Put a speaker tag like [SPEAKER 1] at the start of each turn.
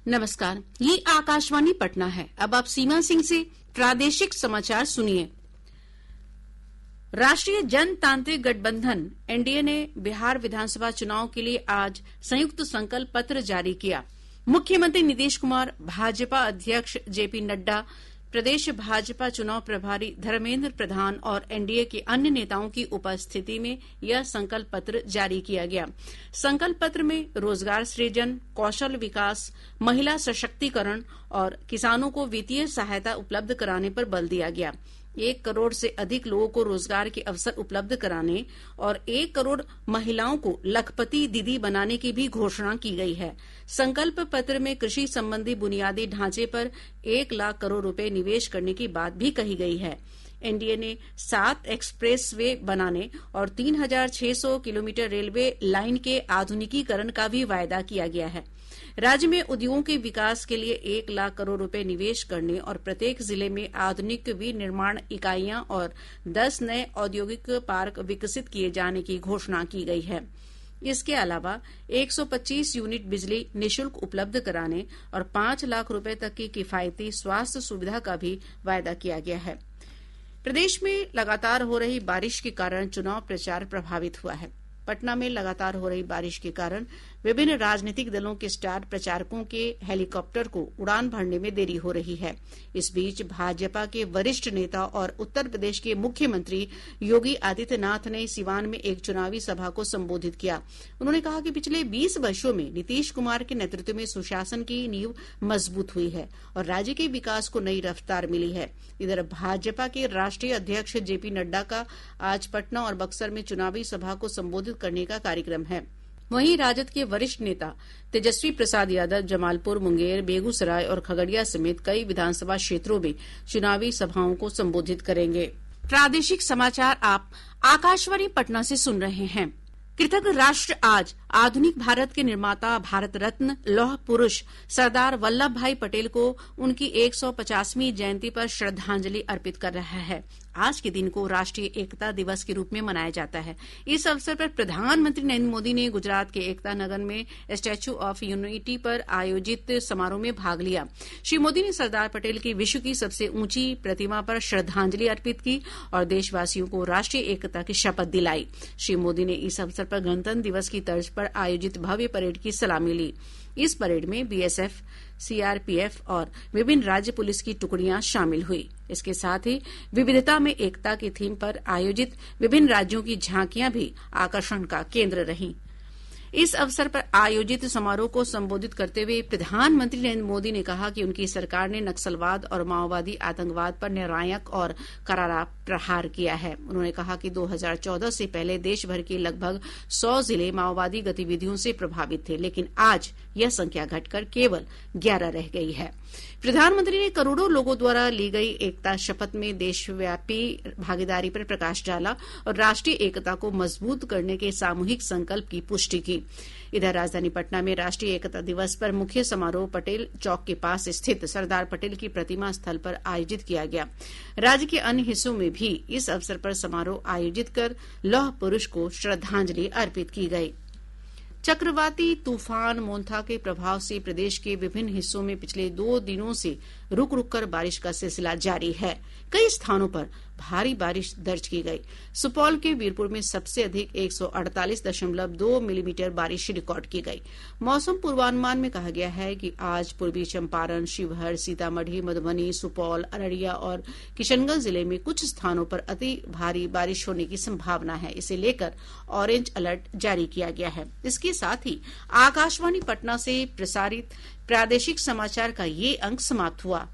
[SPEAKER 1] नमस्कार, ये आकाशवाणी पटना है। अब आप सीमा सिंह से प्रादेशिक समाचार सुनिए। राष्ट्रीय जनतांत्रिक गठबंधन एनडीए ने बिहार विधानसभा चुनाव के लिए आज संयुक्त संकल्प पत्र जारी किया। मुख्यमंत्री नीतीश कुमार, भाजपा अध्यक्ष जेपी नड्डा, प्रदेश भाजपा चुनाव प्रभारी धर्मेंद्र प्रधान और एनडीए के अन्य नेताओं की उपस्थिति में यह संकल्प पत्र जारी किया गया। संकल्प पत्र में रोजगार सृजन, कौशल विकास, महिला सशक्तिकरण और किसानों को वित्तीय सहायता उपलब्ध कराने पर बल दिया गया। 1 करोड़ से अधिक लोगों को रोजगार के अवसर उपलब्ध कराने और 1 करोड़ महिलाओं को लखपति दीदी बनाने की भी घोषणा की गई है। संकल्प पत्र में कृषि संबंधी बुनियादी ढांचे पर 1 लाख करोड़ रुपए निवेश करने की बात भी कही गई है। एनडीए ने 7 एक्सप्रेस वे बनाने और 3600 किलोमीटर रेलवे लाइन के आधुनिकीकरण का भी वायदा किया गया है। राज्य में उद्योगों के विकास के लिए 1 लाख करोड़ रुपए निवेश करने और प्रत्येक जिले में आधुनिक विनिर्माण इकाइयां और 10 नए औद्योगिक पार्क विकसित किए जाने की घोषणा की गई है। इसके अलावा 125 यूनिट बिजली निःशुल्क उपलब्ध कराने और 5 लाख रुपए तक की किफायती स्वास्थ्य सुविधा का भी वायदा किया गया है। प्रदेश में लगातार हो रही बारिश के कारण चुनाव प्रचार प्रभावित हुआ है। पटना में लगातार हो रही बारिश के कारण विभिन्न राजनीतिक दलों के स्टार प्रचारकों के हेलीकॉप्टर को उड़ान भरने में देरी हो रही है। इस बीच भाजपा के वरिष्ठ नेता और उत्तर प्रदेश के मुख्यमंत्री योगी आदित्यनाथ ने सिवान में एक चुनावी सभा को संबोधित किया। उन्होंने कहा कि पिछले 20 वर्षों में नीतीश कुमार के नेतृत्व में सुशासन की नींव मजबूत हुई है और राज्य के विकास को नई रफ्तार मिली है। इधर भाजपा के राष्ट्रीय अध्यक्ष जेपी नड्डा का आज पटना और बक्सर में चुनावी सभा को संबोधित करने का कार्यक्रम है। वहीं राजद के वरिष्ठ नेता तेजस्वी प्रसाद यादव जमालपुर, मुंगेर, बेगूसराय और खगड़िया समेत कई विधानसभा क्षेत्रों में चुनावी सभाओं को संबोधित करेंगे। प्रादेशिक समाचार आप आकाशवाणी पटना से सुन रहे हैं। कृतज्ञ राष्ट्र आज आधुनिक भारत के निर्माता, भारत रत्न, लौह पुरुष सरदार वल्लभ भाई पटेल को उनकी 150वीं जयंती पर श्रद्धांजलि अर्पित कर रहा है। आज के दिन को राष्ट्रीय एकता दिवस के रूप में मनाया जाता है। इस अवसर पर प्रधानमंत्री नरेंद्र मोदी ने गुजरात के एकता नगर में स्टैच्यू ऑफ यूनिटी पर आयोजित समारोह में भाग लिया। श्री मोदी ने सरदार पटेल की विश्व की सबसे ऊंची प्रतिमा पर श्रद्धांजलि अर्पित की और देशवासियों को राष्ट्रीय एकता की शपथ दिलाई। श्री मोदी ने इस अवसर पर गणतंत्र दिवस की तर्ज पर आयोजित भव्य परेड की सलामी ली। इस परेड में बीएसएफ, सीआरपीएफ और विभिन्न राज्य पुलिस की टुकड़ियां शामिल हुई। इसके साथ ही विविधता में एकता की थीम पर आयोजित विभिन्न राज्यों की झांकियां भी आकर्षण का केंद्र रहीं। इस अवसर पर आयोजित समारोह को संबोधित करते हुए प्रधानमंत्री नरेंद्र मोदी ने कहा कि उनकी सरकार ने नक्सलवाद और माओवादी आतंकवाद पर निर्णायक और करारा प्रहार किया है। उन्होंने कहा कि 2014 से पहले देश भर के लगभग 100 जिले माओवादी गतिविधियों से प्रभावित थे, लेकिन आज यह संख्या घटकर केवल 11 रह गई है। प्रधानमंत्री ने करोड़ों लोगों द्वारा ली गई एकता शपथ में देशव्यापी भागीदारी पर प्रकाश डाला और राष्ट्रीय एकता को मजबूत करने के सामूहिक संकल्प की पुष्टि की। इधर राजधानी पटना में राष्ट्रीय एकता दिवस पर मुख्य समारोह पटेल चौक के पास स्थित सरदार पटेल की प्रतिमा स्थल पर आयोजित किया गया। राज्य के अन्य हिस्सों में भी इस अवसर पर समारोह आयोजित कर लौह पुरुष को श्रद्धांजलि अर्पित की गई। चक्रवाती तूफान मोन्था के प्रभाव से प्रदेश के विभिन्न हिस्सों में पिछले 2 दिनों से रुक रुक कर बारिश का सिलसिला जारी है। कई स्थानों पर भारी बारिश दर्ज की गई। सुपौल के वीरपुर में सबसे अधिक 148.2 मिलीमीटर बारिश रिकॉर्ड की गई। मौसम पूर्वानुमान में कहा गया है कि आज पूर्वी चंपारण, शिवहर, सीतामढ़ी, मधुबनी, सुपौल, अररिया और किशनगंज जिले में कुछ स्थानों पर अति भारी बारिश होने की संभावना है। इसे लेकर ऑरेंज अलर्ट जारी किया गया है। इसके साथ ही आकाशवाणी पटना से प्रसारित प्रादेशिक समाचार का ये अंक समाप्त हुआ।